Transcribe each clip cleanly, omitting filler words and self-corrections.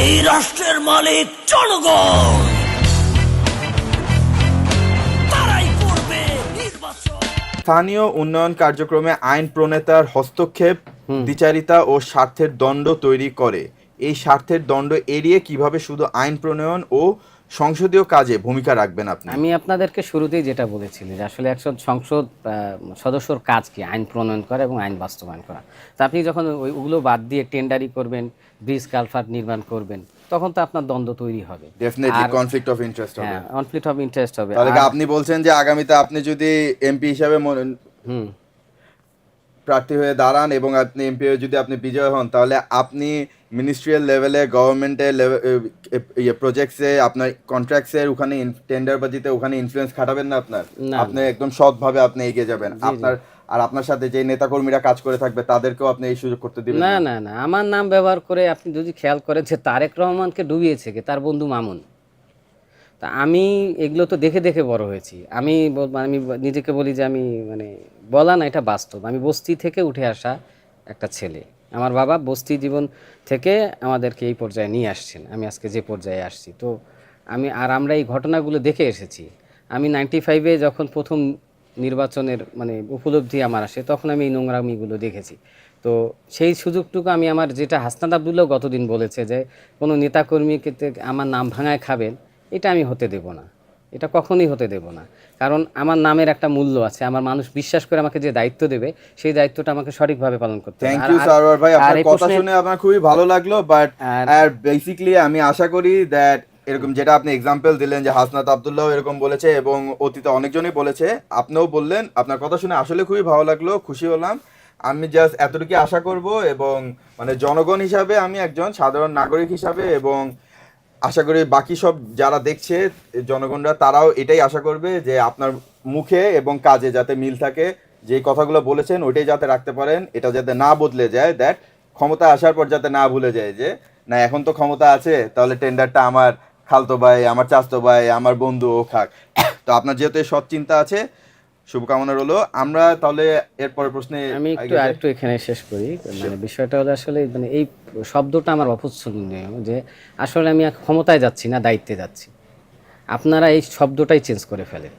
এই রাষ্ট্রের মালিক জনগণ, তারাই করবে নির্বাচন। স্থানীয় উন্নয়ন কার্যক্রমে আইন প্রণেতার হস্তক্ষেপ দ্বিচারিতা ও স্বার্থের দণ্ড তৈরি করে। এই স্বার্থের দণ্ড এড়িয়ে কিভাবে শুধু আইন প্রণয়ন ও সংসদীয় কাজে ভূমিকা রাখবেন আপনি? আমি আপনাদেরকে শুরুতেই যেটা বলেছিলাম যে আসলে একজন সংসদ সদস্যর কাজ কি আইন প্রণয়ন করা এবং আইন বাস্তবায়ন করা। তা আপনি যখন ওগুলো বাদ দিয়ে টেন্ডারি করবেন, ব্রিজ কালভার্ট নির্মাণ করবেন, তখন তো আপনার দ্বন্দ্ব তৈরি হবে, ডেফিনেটলি কনফ্লিক্ট অফ ইন্টারেস্ট হবে। হ্যাঁ, কনফ্লিক্ট অফ ইন্টারেস্ট হবে। তাহলে আপনি বলছেন যে আগামীতে আপনি যদি এমপি হিসাবে প্রার্থী হয়ে দাঁড়ান এবং আপনি এমপি হয়ে যদি আপনি বিজয় হন, তাহলে আপনি মিনিস্ট্রিয়াল লেভেলে গভর্নমেন্টের প্রজেক্টসে আপনার কন্ট্রাক্টসের ওখানে টেন্ডার বাজিতে ওখানে ইনফ্লুয়েন্স খাটাবেন না আপনার? আপনি একদম সৎভাবে আপনি এগিয়ে যাবেন আপনার, আর আপনার সাথে যে নেতাকর্মীরা কাজ করে থাকবে তাদেরকেও আপনি এই সুযোগ করতে দিবেন না? না না, আমার নাম ব্যবহার করে আপনি যদি খেয়াল করেন যে তারেক রহমানকে ডুবিয়েছে কে? তার বন্ধু মামুন। তা আমি এগুলো তো দেখে দেখে বড় হয়েছি। আমি নিজেকে বলি যে আমি বলা না, এটা বাস্তব। আমি বস্তি থেকে উঠে আসা একটা ছেলে। আমার বাবা বস্তি জীবন থেকে আমাদেরকে এই পর্যায়ে নিয়ে আসছেন, আমি আজকে যে পর্যায়ে আসছি। তো আমরা এই ঘটনাগুলো দেখে এসেছি। আমি 95-এ যখন প্রথম নির্বাচনের উপলব্ধি আমার আসে, তখন আমি এই নোংরামিগুলো দেখেছি। তো সেই সুযোগটুকু আমি আমার, যেটা হাসনাত আবদুল্লাহ গতদিন বলেছে যে কোনো নেতাকর্মীকে আমার নাম ভাঙায় খাবেন, এটা আমি হতে দেব না, এটা কখনোই হতে দেব না। কারণ আমার নামের একটা মূল্য আছে, আমার মানুষ বিশ্বাস করে আমাকে যে দায়িত্ব দেবে, সেই দায়িত্বটা আমাকে সঠিকভাবে পালন করতে হবে। থ্যাংক ইউ সারওয়ার ভাই, আপনার কথা শুনে আমার খুবই ভালো লাগলো। বাট বেসিক্যালি আমি আশা করি দ্যাট এরকম যেটা আপনি এক্সাম্পল দিলেন যে হাসনাত আবদুল্লাহ এরকম বলেছে এবং অতীতে অনেকজনই বলেছে, আপনিও বললেন, আপনার কথা শুনে আসলে খুবই ভালো লাগলো, খুশি হলাম। আমি জাস্ট এতটুকু আশা করব এবং জনগণ হিসাবে, আমি একজন সাধারণ নাগরিক হিসাবে, এবং আশা করি বাকি সব যারা দেখছে জনগণরা, তারাও এটাই আশা করবে যে আপনার মুখে এবং কাজে যাতে মিল থাকে, যে কথাগুলো বলেছেন ওইটাই যাতে রাখতে পারেন, এটা যাতে না বদলে যায়, দ্যাট ক্ষমতা আসার পর যাতে না ভুলে যায় যে না এখন তো ক্ষমতা আছে, তাহলে টেন্ডারটা আমার খালতো ভাই, আমার চাচতো ভাই, আমার বন্ধু ও খাক। তো আপনার যেহেতু সৎ চিন্তা আছে, শুভকামনা রইলো। আমরা তাহলে এরপরের প্রশ্নে আমি আরেকটু এখানে শেষ করি। বিষয়টা হলো আসলে এই শব্দটা আমার অপছন্দনীয়, যে আসলে আমি ক্ষমতায় যাচ্ছি না, দায়িত্বে যাচ্ছি। আপনারা এই শব্দটাই চেঞ্জ করে ফেলেন।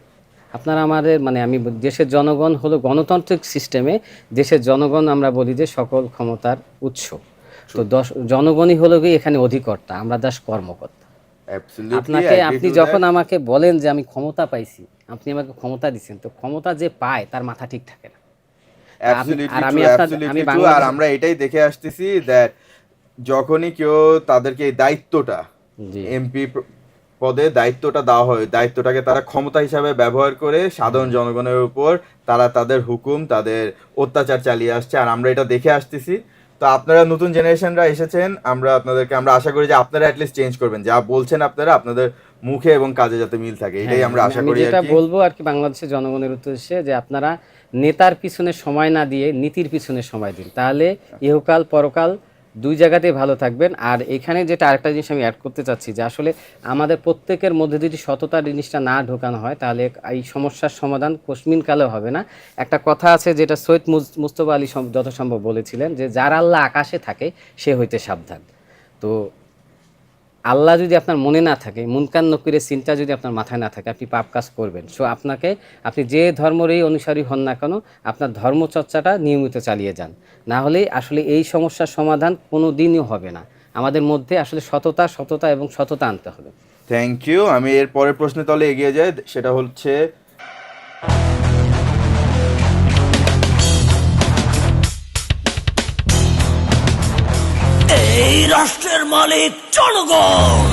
আপনারা আমাদের আমি দেশের জনগণ হলো গণতান্ত্রিক সিস্টেমে, দেশের জনগণ আমরা বলি যে সকল ক্ষমতার উৎস। তো জনগণই হলো গিয়ে এখানে অধিকর্তা, আমরা দাস কর্মকর্তা। আপনি যখন আমাকে বলেন যে আমি ক্ষমতা পাইছি, আপনি আমাকে ক্ষমতা দিচ্ছেন, তো ক্ষমতা যে পায় তার মাথা ঠিক থাকে না। আর আমরা এটাই দেখে আসতেছি দ্যাট যখনই কেউ তাদেরকে এই দায়িত্বটা, এমপি পদে দায়িত্বটা দেওয়া হয়, দায়িত্বটাকে তারা ক্ষমতা হিসাবে ব্যবহার করে সাধারণ জনগণের উপর তারা তাদের হুকুম, তাদের অত্যাচার চালিয়ে আসছে, আর আমরা এটা দেখে আসতেছি। তো আপনারা নতুন জেনারেশনরা এসেছেন, আমরা আশা করি যে আপনারা অ্যাটলিস্ট চেঞ্জ করবেন, যা বলছেন আপনারা, আপনাদের মুখে এবং কাজে যাতে মিল থাকে, এটাই আমরা আশা করি। যেটা বলবো আর কি বাংলাদেশের জনগণের উদ্দেশ্যে, যে আপনারা নেতার পিছনে সময় না দিয়ে নীতির পিছনে সময় দিন, তাহলে ইহকাল পরকাল দুই জায়গাতেই ভালো থাকবেন। আর এখানে যেটা আরেকটা জিনিস আমি অ্যাড করতে চাচ্ছি, যে আসলে আমাদের প্রত্যেকের মধ্যে যদি সততা জিনিসটা না ঢোকানো হয়, তাহলে এই সমস্যার সমাধান কোশমিন কালেও হবে না। একটা কথা আছে যেটা সৈয়দ মুস্তফা আলী যথাসম্ভব বলেছিলেন, যে যার আল্লাহ আকাশে থাকে সে হইতে সাবধান। তো আল্লাহ যদি আপনার মনে না থাকে, মুনকার নকিরের চিন্তা যদি আপনার মাথায় না থাকে, আপনি পাপ কাজ করবেন। সো আপনি যে ধর্মেরই অনুসারী হন না কেন, আপনার ধর্মচর্চাটা নিয়মিত চালিয়ে যান, না হলে আসলে এই সমস্যার সমাধান কোনো দিনই হবে না। আমাদের মধ্যে আসলে সততা এবং সততা আনতে হবে। Thank you. আমি এর পরের প্রশ্নে তাহলে এগিয়ে যাই, সেটা হচ্ছে এই রাষ্ট্রের মালিক জনগণ।